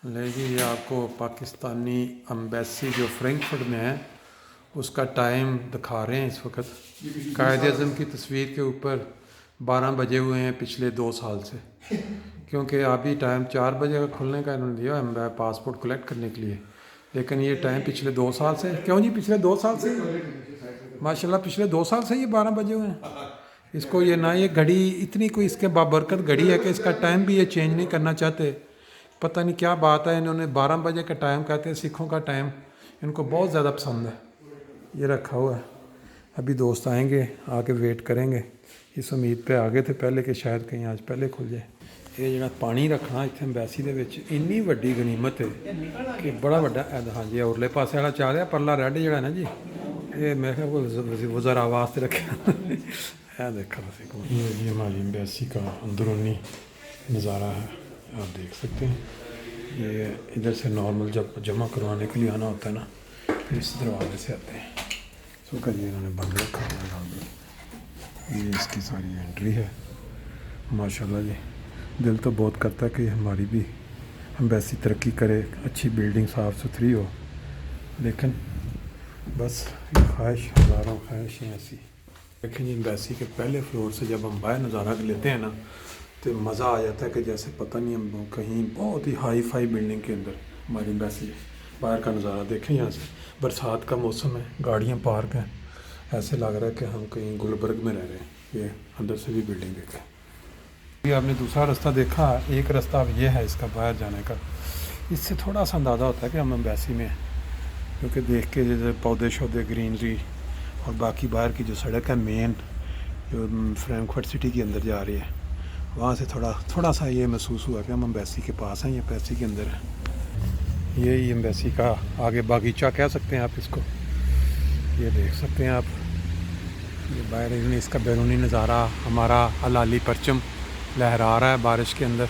ले जी, ये आपको पाकिस्तानी एम्बेसी जो फ्रैंकफर्ट में है उसका टाइम दिखा रहे हैं इस वक्त। कायद-ए-आज़म की तस्वीर के ऊपर 12 बजे हुए हैं पिछले 2 साल से, क्योंकि अभी टाइम 4 बजे का खुलने का इन्होंने दिया है पासपोर्ट कलेक्ट करने के लिए, लेकिन ये टाइम पिछले 2 साल से, क्यों जी पिछले 2 साल से माशाल्लाह पिछले 2 साल से ये 12 बजे हुए हैं। इसको ये ना ये घड़ी इतनी कोई इसके बाबरकत घड़ी है कि इसका टाइम भी ये चेंज नहीं करना चाहते। पता नहीं क्या बात है, इन्होंने 12 बजे का टाइम कहते हैं सिखों का टाइम, इनको बहुत ज़्यादा पसंद है। ये रखा हुआ है, अभी दोस्त आएंगे आके वेट करेंगे। इस उम्मीद पे आ गए थे पहले कि शायद कहीं आज पहले खुल जाए। ये जो पानी रखना इतने एम्बेसी दे विच इन्नी वड्डी गनीमत है कि बड़ा वड्डा हाँ जी उरले पासे वाला चाह रहा परला रेड जड़ा ना जी, ये मैं वज़रा वास्ते रखे है। देखा ये हमारी एम्बेसी का अंदरूनी नज़ारा है, आप देख सकते हैं। ये इधर से नॉर्मल जब जमा करवाने के लिए आना होता है ना, फिर इस दरवाजे से आते हैं। सो कर इन्होंने बंद रखा हुआ है। ये इसकी सारी एंट्री है। माशाल्लाह जी, दिल तो बहुत करता है कि हमारी भी एम्बेसी तरक्की करे, अच्छी बिल्डिंग साफ़ सुथरी हो, लेकिन बस ख्वाहिश हज़ारों ख्वाहिशें ऐसी। देखें जी, एम्बेसी के पहले फ्लोर से जब हम बाहर नज़ारा लेते हैं ना तो मज़ा आ जाता है कि जैसे पता नहीं हम कहीं बहुत ही हाई फाई बिल्डिंग के अंदर हमारी एम्बेसी है। बाहर का नज़ारा देखें, यहाँ से बरसात का मौसम है, गाड़ियाँ पार्क हैं, ऐसे लग रहा है कि हम कहीं गुलबर्ग में रह रहे हैं। ये अंदर से भी बिल्डिंग देखें। ये आपने दूसरा रास्ता देखा, एक रास्ता अब ये है इसका बाहर जाने का। इससे थोड़ा सा अंदाज़ा होता है कि हम एम्बेसी में हैं, क्योंकि देख के जैसे पौधे शौधे ग्रीनरी और बाकी बाहर की जो सड़क है मेन जो फ्रैंकफर्ट सिटी के अंदर जा रही है, वहाँ से थोड़ा सा ये महसूस हुआ कि हम एम्बेसी के पास हैं, ये एम्बेसी के अंदर है। यही एम्बेसी का आगे बागीचा कह सकते हैं आप इसको। ये देख सकते हैं आप, ये बाहर इसका बैरूनी नज़ारा, हमारा हलाली परचम लहरा रहा है बारिश के अंदर।